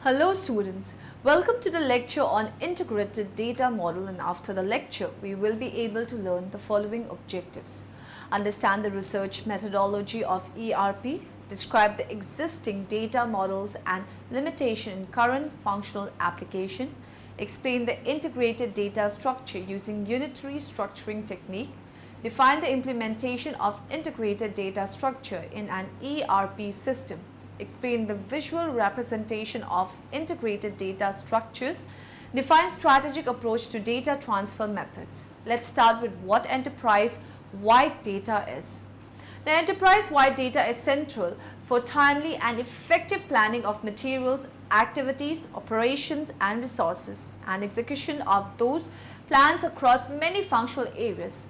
Hello students, welcome to the lecture on integrated data model, and after the lecture we will be able to learn the following objectives. Understand the research methodology of ERP, describe the existing data models and limitation in current functional application, explain the integrated data structure using Unitary structuring technique, define the implementation of integrated data structure in an ERP system, explain the visual representation of integrated data structures, define strategic approach to data transfer methods. Let's start with what enterprise-wide data is. The enterprise-wide data is central for timely and effective planning of materials, activities, operations and resources, and execution of those plans across many functional areas.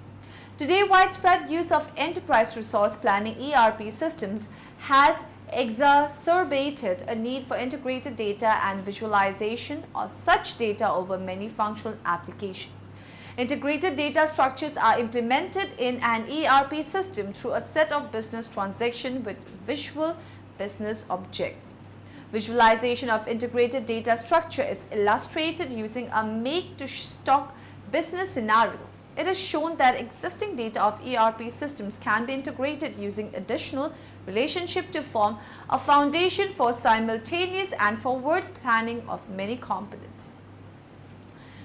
Today, widespread use of enterprise resource planning ERP systems has exacerbated a need for integrated data and visualization of such data over many functional applications. Integrated data structures are implemented in an ERP system through a set of business transactions with visual business objects. Visualization of integrated data structure is illustrated using a make-to-stock business scenario. It is shown that existing data of ERP systems can be integrated using additional relationship to form a foundation for simultaneous and forward planning of many components.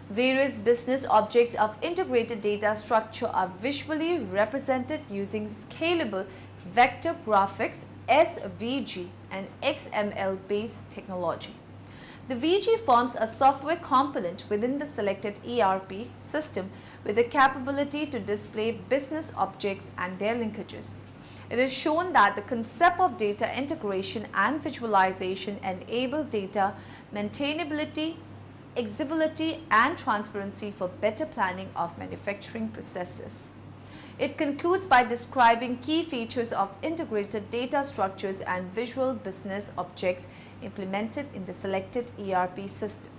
Various business objects of integrated data structure are visually represented using scalable vector graphics (SVG) and XML-based technology. The VG forms a software component within the selected ERP system with the capability to display business objects and their linkages. It is shown that the concept of data integration and visualization enables data maintainability, exhaustibility, and transparency for better planning of manufacturing processes. It concludes by describing key features of integrated data structures and visual business objects implemented in the selected ERP system.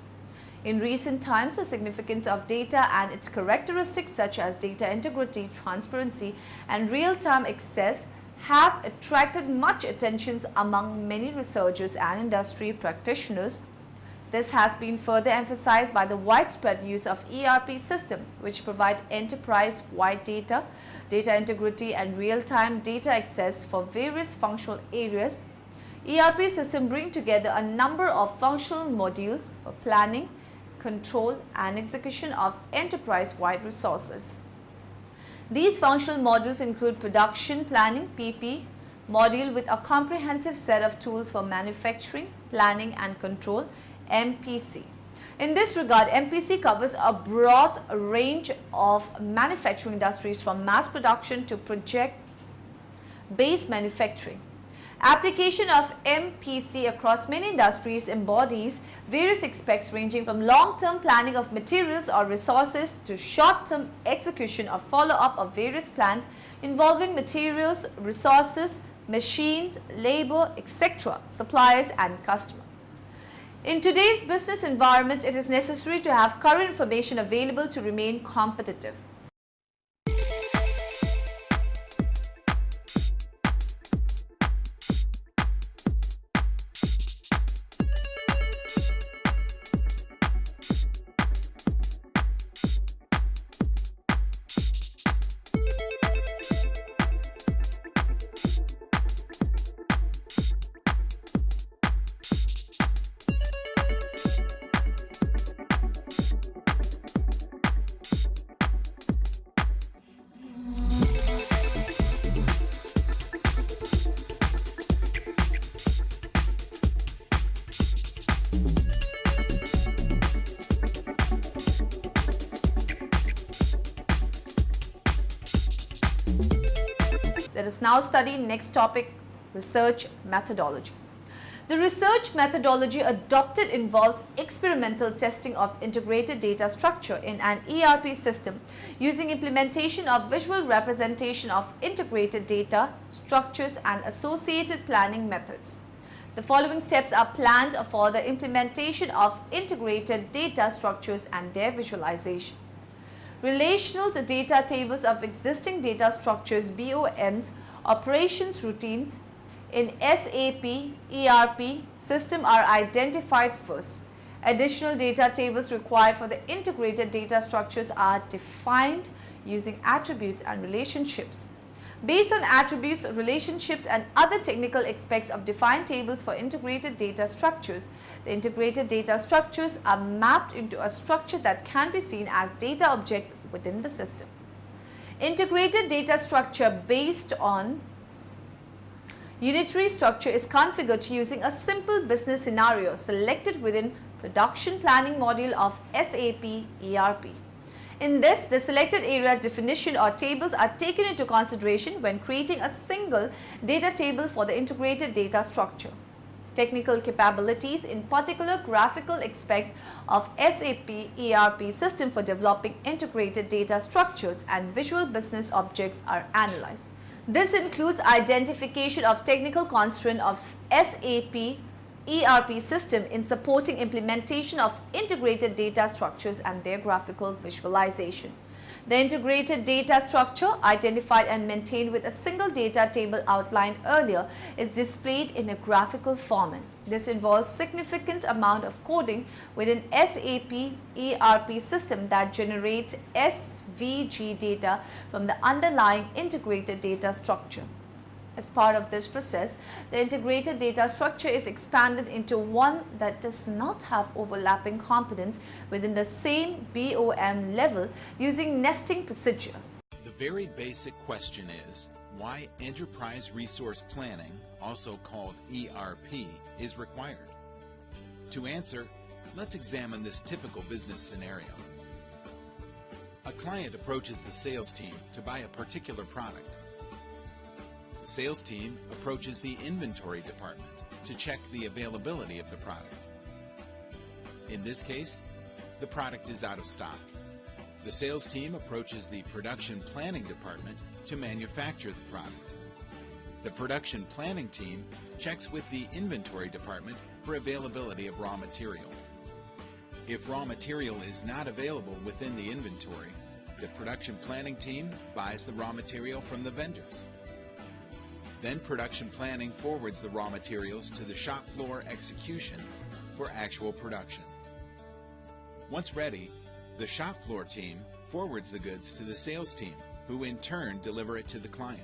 In recent times, the significance of data and its characteristics such as data integrity, transparency, and real-time access have attracted much attention among many researchers and industry practitioners. This has been further emphasized by the widespread use of ERP systems, which provide enterprise-wide data, data integrity, and real-time data access for various functional areas. ERP systems bring together a number of functional modules for planning, control, and execution of enterprise-wide resources. These functional modules include production planning (PP), module with a comprehensive set of tools for manufacturing, planning, and control (MPC). In this regard, MPC covers a broad range of manufacturing industries from mass production to project-based manufacturing. Application of MPC across many industries embodies various aspects ranging from long-term planning of materials or resources to short-term execution or follow-up of various plans involving materials, resources, machines, labor, etc., suppliers and customers. In today's business environment, it is necessary to have current information available to remain competitive. Let us now study next topic, research methodology. The research methodology adopted involves experimental testing of integrated data structure in an ERP system using implementation of visual representation of integrated data structures and associated planning methods. The following steps are planned for the implementation of integrated data structures and their visualization. Relational to data tables of existing data structures (BOMs), operations routines, in SAP ERP system are identified first. Additional data tables required for the integrated data structures are defined using attributes and relationships. Based on attributes, relationships, and other technical aspects of defined tables for integrated data structures, the integrated data structures are mapped into a structure that can be seen as data objects within the system. Integrated data structure based on Unitary structure is configured using a simple business scenario selected within Production Planning module of SAP ERP. In this, the selected area definition or tables are taken into consideration when creating a single data table for the integrated data structure. Technical capabilities, in particular graphical aspects of SAP ERP system for developing integrated data structures and visual business objects are analyzed. This includes identification of technical constraints of SAP ERP system in supporting implementation of integrated data structures and their graphical visualization. The integrated data structure, identified and maintained with a single data table outlined earlier, is displayed in a graphical format. This involves significant amount of coding within SAP ERP system that generates SVG data from the underlying integrated data structure. As part of this process, the integrated data structure is expanded into one that does not have overlapping components within the same BOM level using nesting procedure. The very basic question is why Enterprise Resource Planning, also called ERP, is required. To answer, let's examine this typical business scenario. A client approaches the sales team to buy a particular product. The sales team approaches the inventory department to check the availability of the product. In this case, the product is out of stock. The sales team approaches the production planning department to manufacture the product. The production planning team checks with the inventory department for availability of raw material. If raw material is not available within the inventory, the production planning team buys the raw material from the vendors. Then production planning forwards the raw materials to the shop floor execution for actual production. Once ready, the shop floor team forwards the goods to the sales team, who in turn deliver it to the client.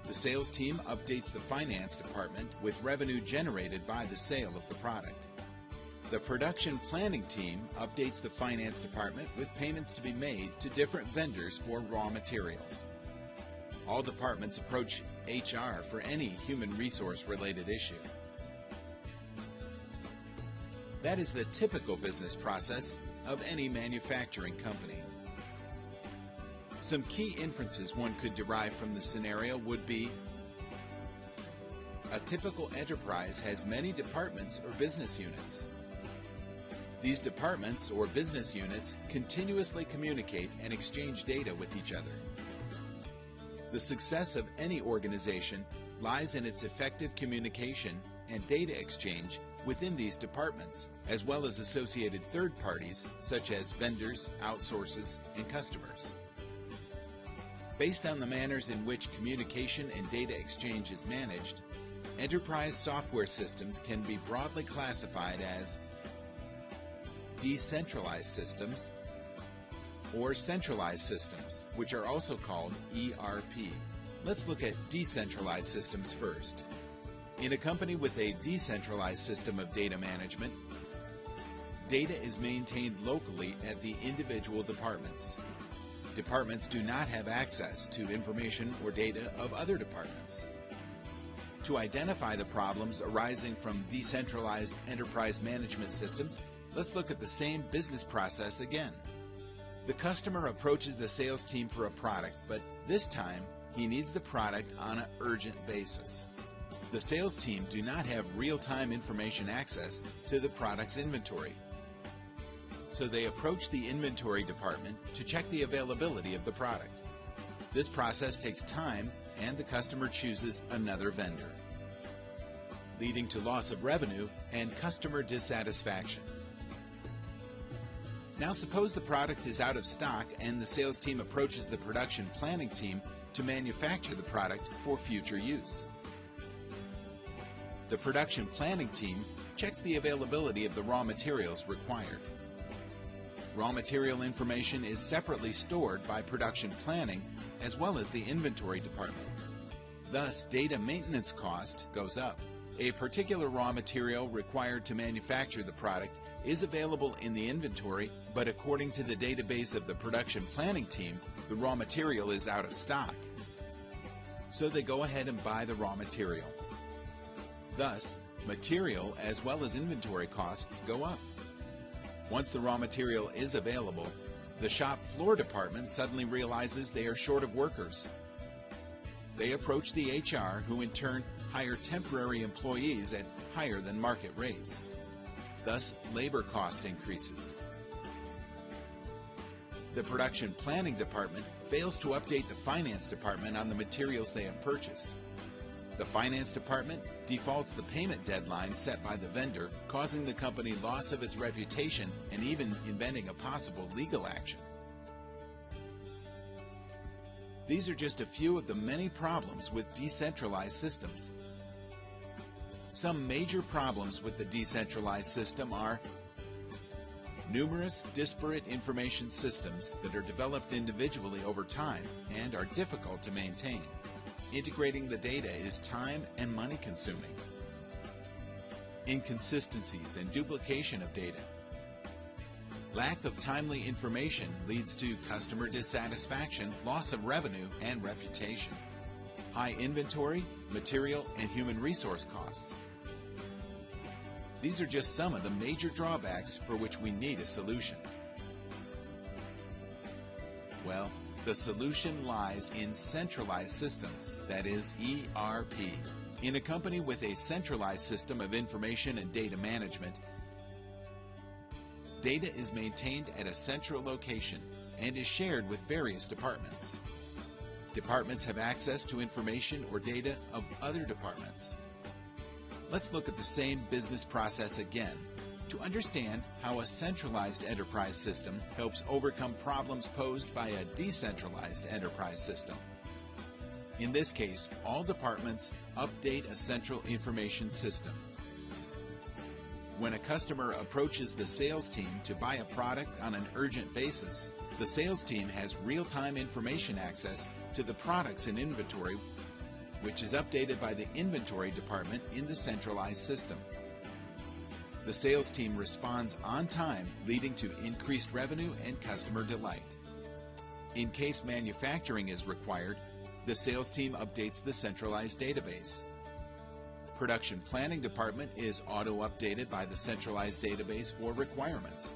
The sales team updates the finance department with revenue generated by the sale of the product. The production planning team updates the finance department with payments to be made to different vendors for raw materials. All departments approach HR for any human resource related issue. That is the typical business process of any manufacturing company. Some key inferences one could derive from the scenario would be: a typical enterprise has many departments or business units. These departments or business units continuously communicate and exchange data with each other. The success of any organization lies in its effective communication and data exchange within these departments, as well as associated third parties such as vendors, outsources, and customers. Based on the manners in which communication and data exchange is managed, enterprise software systems can be broadly classified as decentralized systems or centralized systems, which are also called ERP. Let's look at decentralized systems first. In a company with a decentralized system of data management, data is maintained locally at the individual departments. Departments do not have access to information or data of other departments. To identify the problems arising from decentralized enterprise management systems, let's look at the same business process again. The customer approaches the sales team for a product, but this time he needs the product on an urgent basis. The sales team do not have real-time information access to the product's inventory. So they approach the inventory department to check the availability of the product. This process takes time and the customer chooses another vendor, leading to loss of revenue and customer dissatisfaction. Now suppose the product is out of stock and the sales team approaches the production planning team to manufacture the product for future use. The production planning team checks the availability of the raw materials required. Raw material information is separately stored by production planning as well as the inventory department. Thus, data maintenance cost goes up. A particular raw material required to manufacture the product is available in the inventory, but according to the database of the production planning team, the raw material is out of stock. So they go ahead and buy the raw material. Thus, material as well as inventory costs go up. Once the raw material is available, the shop floor department suddenly realizes they are short of workers. They approach the HR, who in turn hire temporary employees at higher than market rates. Thus, labor cost increases. The production planning department fails to update the finance department on the materials they have purchased. The finance department defaults the payment deadline set by the vendor, causing the company loss of its reputation and even inventing a possible legal action. These are just a few of the many problems with decentralized systems. Some major problems with the decentralized system are numerous disparate information systems that are developed individually over time and are difficult to maintain. Integrating the data is time and money consuming. Inconsistencies and duplication of data. Lack of timely information leads to customer dissatisfaction, loss of revenue, and reputation. High inventory, material, and human resource costs. These are just some of the major drawbacks for which we need a solution. Well, the solution lies in centralized systems, that is ERP. In a company with a centralized system of information and data management, data is maintained at a central location and is shared with various departments. Departments have access to information or data of other departments. Let's look at the same business process again to understand how a centralized enterprise system helps overcome problems posed by a decentralized enterprise system. In this case, all departments update a central information system. When a customer approaches the sales team to buy a product on an urgent basis, the sales team has real-time information access to the products in inventory, which is updated by the inventory department in the centralized system. The sales team responds on time, leading to increased revenue and customer delight. In case manufacturing is required, the sales team updates the centralized database. Production planning department is auto-updated by the centralized database for requirements.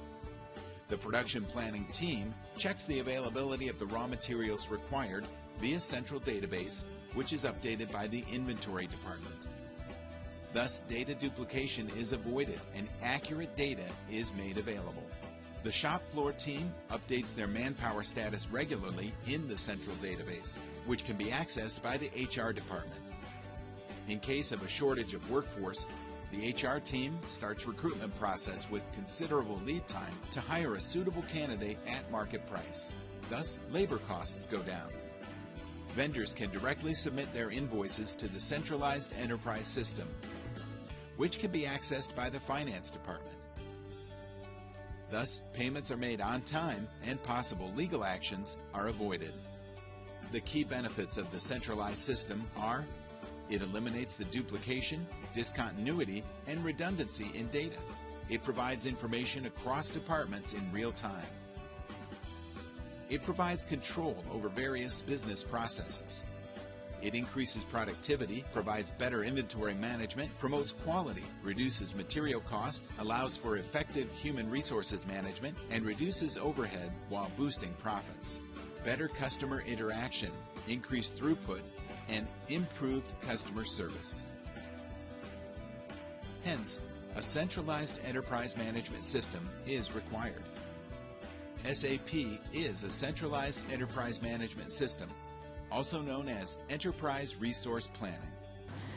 The production planning team checks the availability of the raw materials required via central database, which is updated by the inventory department. Thus, data duplication is avoided and accurate data is made available. The shop floor team updates their manpower status regularly in the central database, which can be accessed by the HR department. In case of a shortage of workforce, the HR team starts recruitment process with considerable lead time to hire a suitable candidate at market price. Thus, labor costs go down. Vendors can directly submit their invoices to the centralized enterprise system, which can be accessed by the finance department. Thus, payments are made on time and possible legal actions are avoided. The key benefits of the centralized system are: it eliminates the duplication, discontinuity, and redundancy in data. It provides information across departments in real time. It provides control over various business processes. It increases productivity, provides better inventory management, promotes quality, reduces material cost, allows for effective human resources management, and reduces overhead while boosting profits. Better customer interaction, increased throughput, and improved customer service. Hence, a centralized enterprise management system is required. SAP is a centralized enterprise management system, also known as Enterprise Resource Planning.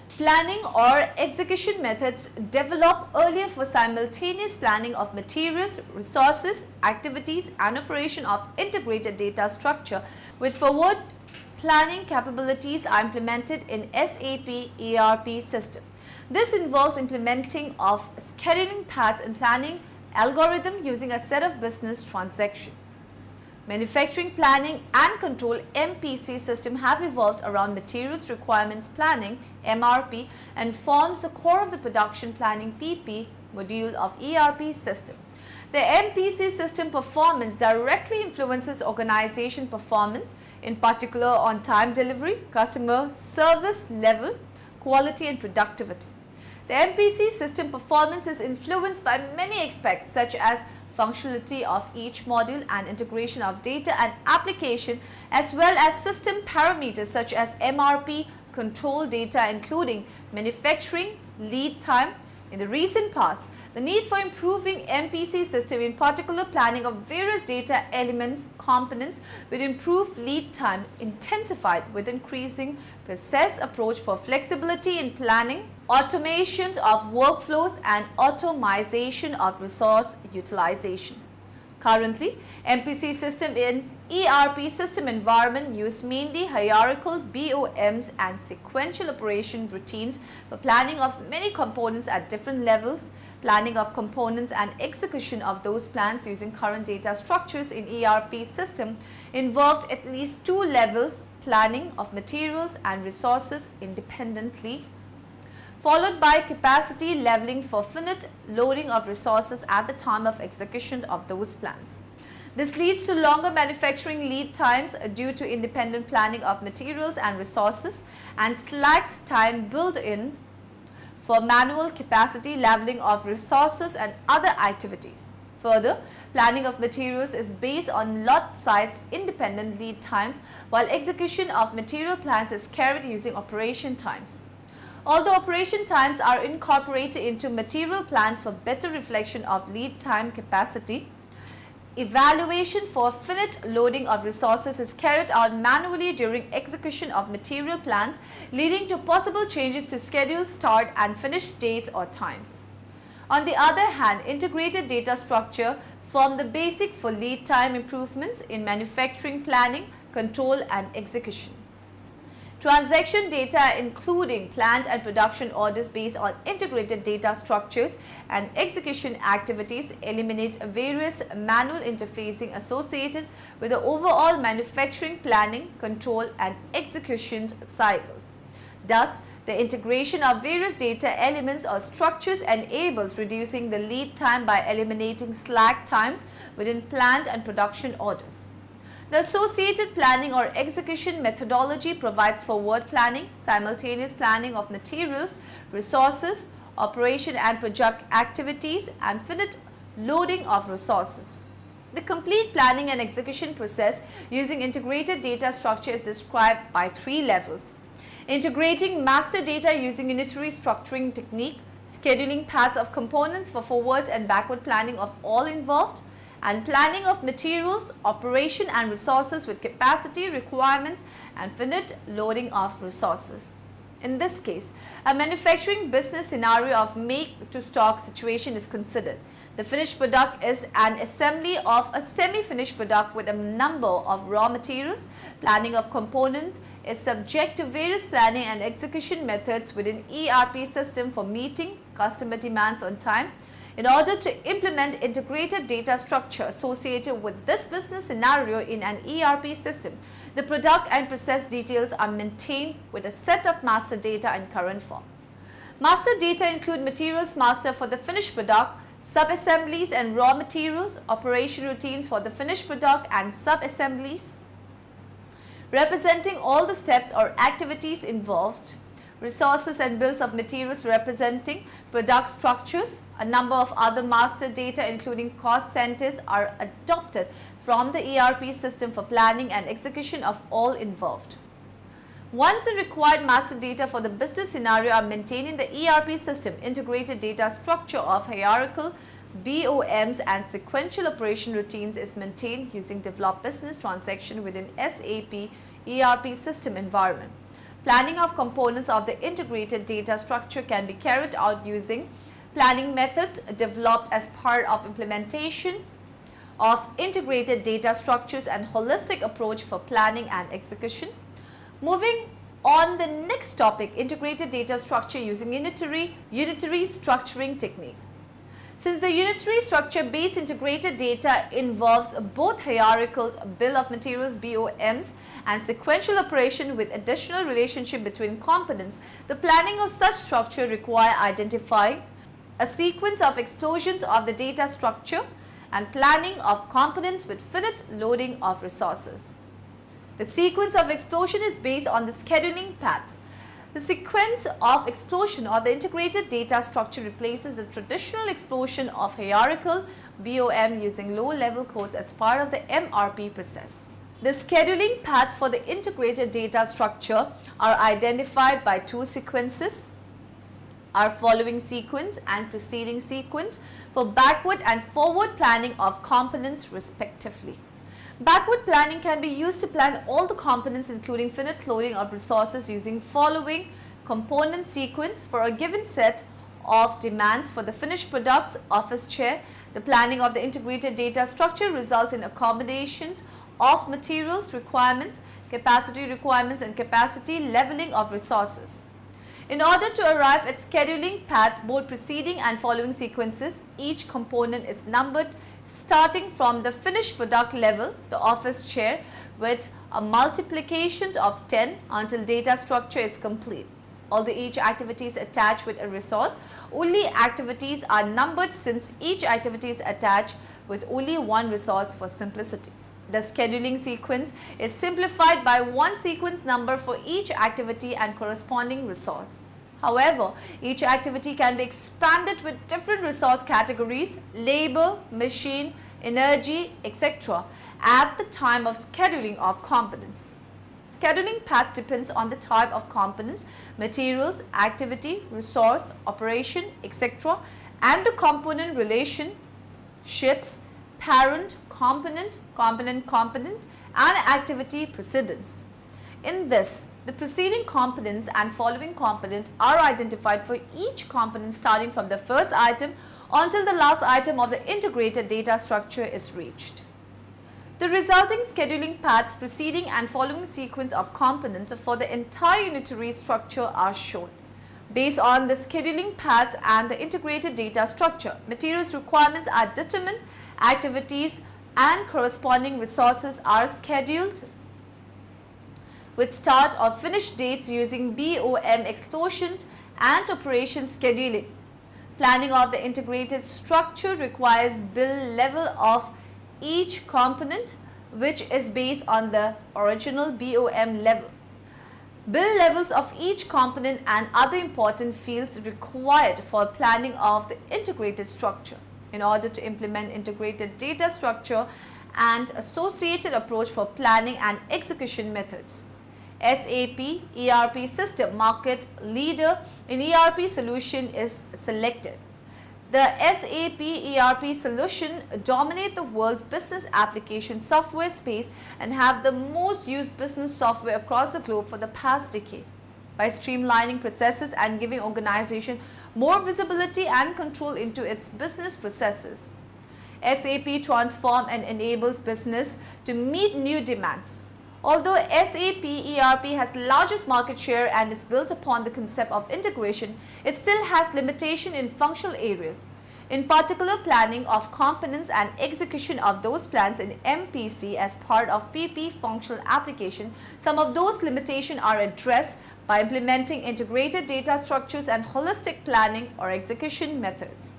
Planning or execution methods developed earlier for simultaneous planning of materials, resources, activities, and operation of integrated data structure with forward planning capabilities are implemented in SAP ERP system. This involves implementing of scheduling paths and planning algorithm using a set of business transactions. Manufacturing planning and control MPC system have evolved around materials requirements planning MRP and forms the core of the production planning PP module of ERP system. The MPC system performance directly influences organization performance, in particular on time delivery, customer service level, quality and productivity. The MPC system performance is influenced by many aspects such as functionality of each module and integration of data and application, as well as system parameters such as MRP control data including manufacturing lead time. In the recent past, the need for improving MPC system, in particular planning of various data elements, components with improved lead time, intensified with increasing process approach for flexibility in planning, automation of workflows and automation of resource utilization. Currently, MPC system in ERP system environment use mainly hierarchical BOMs and sequential operation routines for planning of many components at different levels, planning of components and execution of those plans using current data structures in ERP system involved at least two levels, planning of materials and resources independently, followed by capacity leveling for finite loading of resources at the time of execution of those plans. This leads to longer manufacturing lead times due to independent planning of materials and resources and slacks time built in for manual capacity leveling of resources and other activities. Further, planning of materials is based on lot size independent lead times, while execution of material plans is carried using operation times. Although operation times are incorporated into material plans for better reflection of lead time capacity, evaluation for finite loading of resources is carried out manually during execution of material plans, leading to possible changes to schedule start and finish dates or times. On the other hand, integrated data structure form the basic for lead time improvements in manufacturing planning, control and execution. Transaction data including plant and production orders based on integrated data structures and execution activities eliminate various manual interfacing associated with the overall manufacturing planning, control and execution cycles. Thus, the integration of various data elements or structures enables reducing the lead time by eliminating slack times within plant and production orders. The associated planning or execution methodology provides forward planning, simultaneous planning of materials, resources, operation and project activities, and finite loading of resources. The complete planning and execution process using integrated data structure is described by three levels: integrating master data using Unitary structuring technique, scheduling paths of components for forward and backward planning of all involved, and planning of materials, operation and resources with capacity requirements and finite loading of resources. In this case, a manufacturing business scenario of make to stock situation is considered. The finished product is an assembly of a semi-finished product with a number of raw materials. Planning of components is subject to various planning and execution methods within ERP system for meeting customer demands on time. In order to implement integrated data structure associated with this business scenario in an ERP system, the product and process details are maintained with a set of master data in current form. Master data include materials master for the finished product, sub-assemblies and raw materials, operation routines for the finished product and sub-assemblies, representing all the steps or activities involved, resources and bills of materials representing product structures. A number of other master data including cost centers are adopted from the ERP system for planning and execution of all involved. Once the required master data for the business scenario are maintained in the ERP system, integrated data structure of hierarchical BOMs and sequential operation routines is maintained using developed business transaction within SAP ERP system environment. Planning of components of the integrated data structure can be carried out using planning methods developed as part of implementation of integrated data structures and holistic approach for planning and execution. Moving On the next topic, integrated data structure using Unitary structuring technique. Since the unitary structure-based integrated data involves both hierarchical bill of materials BOMs and sequential operation with additional relationship between components, the planning of such structure require identifying a sequence of explosions of the data structure and planning of components with finite loading of resources. The sequence of explosion is based on the scheduling paths. The sequence of explosion or the integrated data structure replaces the traditional explosion of hierarchical BOM using low-level codes as part of the MRP process. The scheduling paths for the integrated data structure are identified by two sequences: our following sequence and preceding sequence for backward and forward planning of components respectively. Backward planning can be used to plan all the components including finite loading of resources using following component sequence for a given set of demands for the finished products office chair. The planning of the integrated data structure results in accommodations of materials requirements, capacity requirements and capacity leveling of resources. In order to arrive at scheduling paths, both preceding and following sequences, each component is numbered starting from the finished product level, the office chair, with a multiplication of 10 until data structure is complete. Although each activity is attached with a resource, only activities are numbered since each activity is attached with only one resource for simplicity. The scheduling sequence is simplified by one sequence number for each activity and corresponding resource. However, each activity can be expanded with different resource categories, labor, machine, energy, etc. at the time of scheduling of components. Scheduling paths depends on the type of components, materials, activity, resource, operation, etc. and the component relationships, parent, component, component and activity precedence. In this, the preceding components and following components are identified for each component starting from the first item until the last item of the integrated data structure is reached. The resulting scheduling paths preceding and following sequence of components for the entire unitary structure are shown. Based on the scheduling paths and the integrated data structure, materials requirements are determined, activities and corresponding resources are scheduled with start or finish dates using BOM explosions and operation scheduling. Planning of the integrated structure requires bill level of each component, which is based on the original BOM level. Bill levels of each component and other important fields required for planning of the integrated structure. In order to implement integrated data structure and associated approach for planning and execution methods, SAP ERP system market leader in ERP solution is selected. The SAP ERP solution dominate the world's business application software space and have the most used business software across the globe for the past decade. By streamlining processes and giving organization more visibility and control into its business processes, SAP transforms and enables business to meet new demands. Although SAP ERP has the largest market share and is built upon the concept of integration, it still has limitation in functional areas. In particular, planning of components and execution of those plans in MPC as part of PP functional application, some of those limitations are addressed by implementing integrated data structures and holistic planning or execution methods.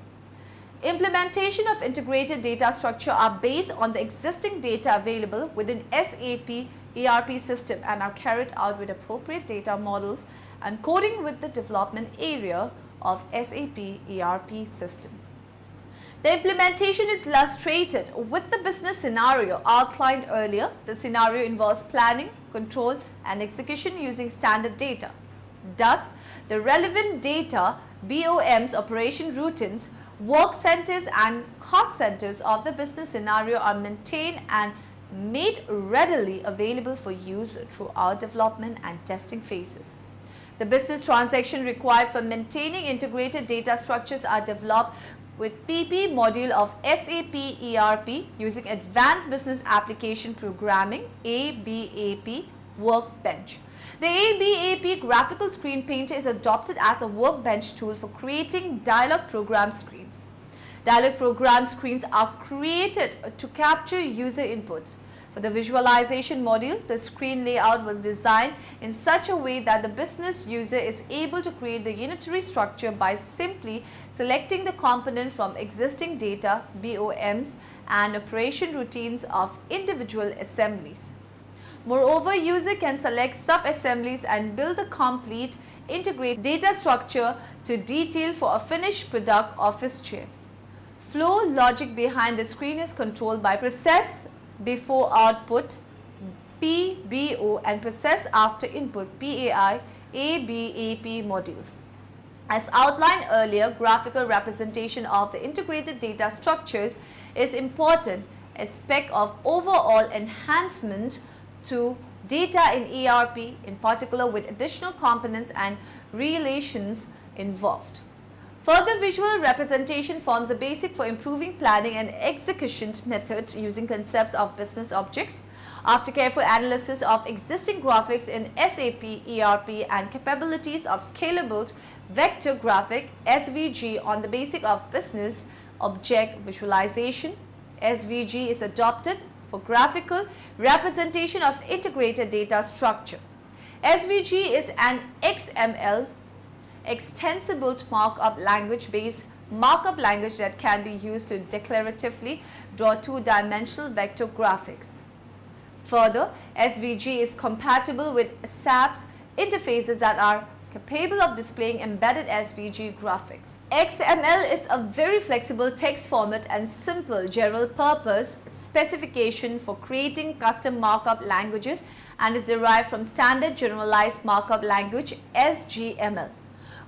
Implementation of integrated data structure are based on the existing data available within SAP ERP system and are carried out with appropriate data models and coding with the development area of SAP ERP system. The implementation is illustrated with the business scenario outlined earlier. The scenario involves planning, control and execution using standard data. Thus, the relevant data, BOMs, operation routines, work centers and cost centers of the business scenario are maintained and made readily available for use throughout development and testing phases. The business transaction required for maintaining integrated data structures are developed with PP module of SAP ERP using Advanced Business Application Programming ABAP Workbench. The ABAP graphical screen painter is adopted as a workbench tool for creating dialog program screens. Dialog program screens are created to capture user inputs. For the visualization module, the screen layout was designed in such a way that the business user is able to create the unitary structure by simply selecting the component from existing data, BOMs, and operation routines of individual assemblies. Moreover, user can select sub-assemblies and build the complete integrated data structure to detail for a finished product office chair. Flow logic behind the screen is controlled by process before output PBO and process after input PAI ABAP modules. As outlined earlier, graphical representation of the integrated data structures is important aspect of overall enhancement to data in ERP, in particular with additional components and relations involved. Further visual representation forms a basic for improving planning and execution methods using concepts of business objects. After careful analysis of existing graphics in SAP, ERP and capabilities of scalable vector graphic SVG on the basis of business object visualization, SVG is adopted for graphical representation of integrated data structure. SVG is an XML extensible markup language based markup language that can be used to declaratively draw two-dimensional vector graphics. Further, SVG is compatible with SAP's interfaces that are capable of displaying embedded SVG graphics. XML is a very flexible text format and simple general purpose specification for creating custom markup languages and is derived from standard generalized markup language SGML.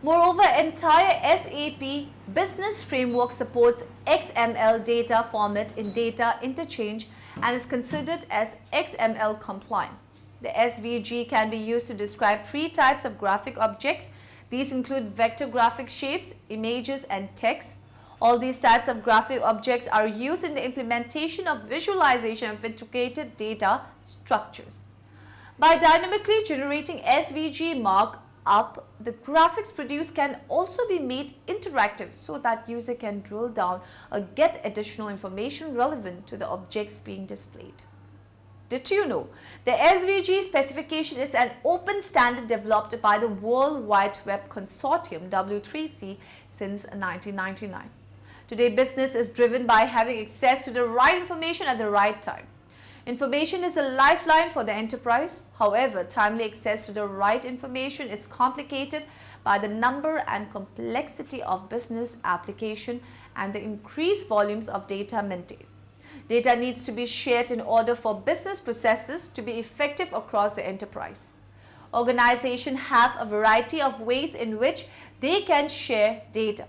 Moreover, entire SAP business framework supports XML data format in data interchange and is considered as XML compliant. The SVG can be used to describe three types of graphic objects. These include vector graphic shapes, images, and text. All these types of graphic objects are used in the implementation of visualization of integrated data structures. By dynamically generating SVG markup, the graphics produced can also be made interactive so that user can drill down or get additional information relevant to the objects being displayed. Did you know the SVG specification is an open standard developed by the World Wide Web Consortium W3C since 1999. Today, business is driven by having access to the right information at the right time. Information is a lifeline for the enterprise. However, timely access to the right information is complicated by the number and complexity of business application and the increased volumes of data maintained. Data needs to be shared in order for business processes to be effective across the enterprise. Organizations have a variety of ways in which they can share data.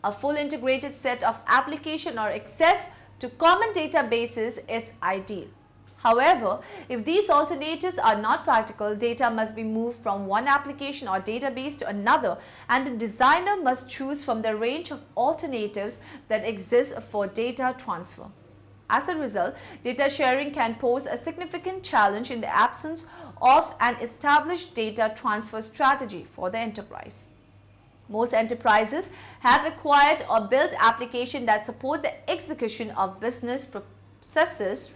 A full integrated set of application or access to common databases is ideal. However, if these alternatives are not practical, data must be moved from one application or database to another, and the designer must choose from the range of alternatives that exist for data transfer. As a result, data sharing can pose a significant challenge in the absence of an established data transfer strategy for the enterprise. Most enterprises have acquired or built applications that support the execution of business processes,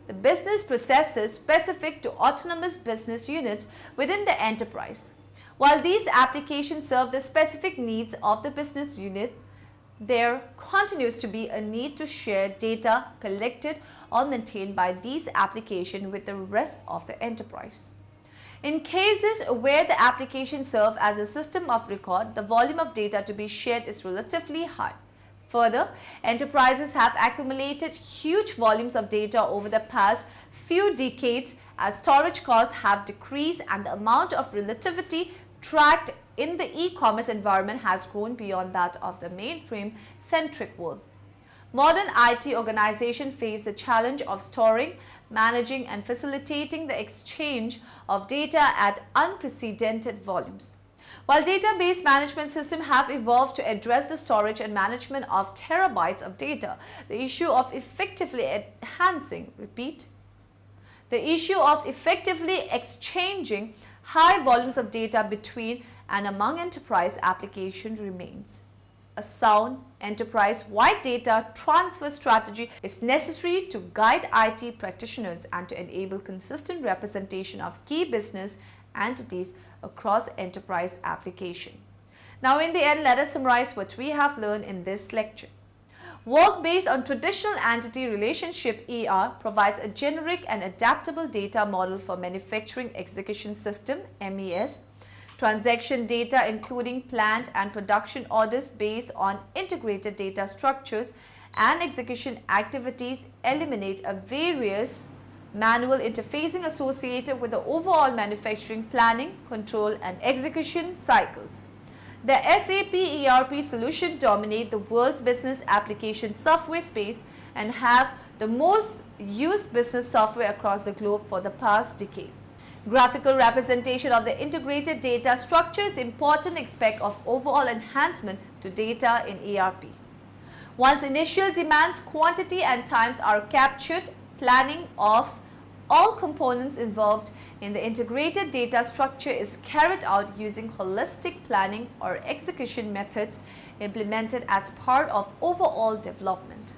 the business processes specific to autonomous business units within the enterprise. While these applications serve the specific needs of the business unit, there continues to be a need to share data collected or maintained by these applications with the rest of the enterprise. In cases where the applications serve as a system of record, the volume of data to be shared is relatively high. Further, enterprises have accumulated huge volumes of data over the past few decades as storage costs have decreased and the amount of relativity tracked in the e-commerce environment has grown beyond that of the mainframe-centric world. Modern IT organizations face the challenge of storing, managing, and facilitating the exchange of data at unprecedented volumes. While database management systems have evolved to address the storage and management of terabytes of data, the issue of effectively enhancing, the issue of effectively exchanging high volumes of data between and among enterprise applications remains. A sound enterprise-wide data transfer strategy is necessary to guide IT practitioners and to enable consistent representation of key business entities across enterprise application. Now in the end, let us summarize what we have learned in this lecture. Work based on traditional entity relationship ER provides a generic and adaptable data model for manufacturing execution system (MES). Transaction data including plant and production orders based on integrated data structures and execution activities eliminate a various manual interfacing associated with the overall manufacturing planning, control and execution cycles. The SAP ERP solution dominate the world's business application software space and have the most used business software across the globe for the past decade. Graphical representation of the integrated data structure is important aspect of overall enhancement to data in ERP. Once initial demands, quantity and times are captured, planning of all components involved in the integrated data structure is carried out using holistic planning or execution methods implemented as part of overall development.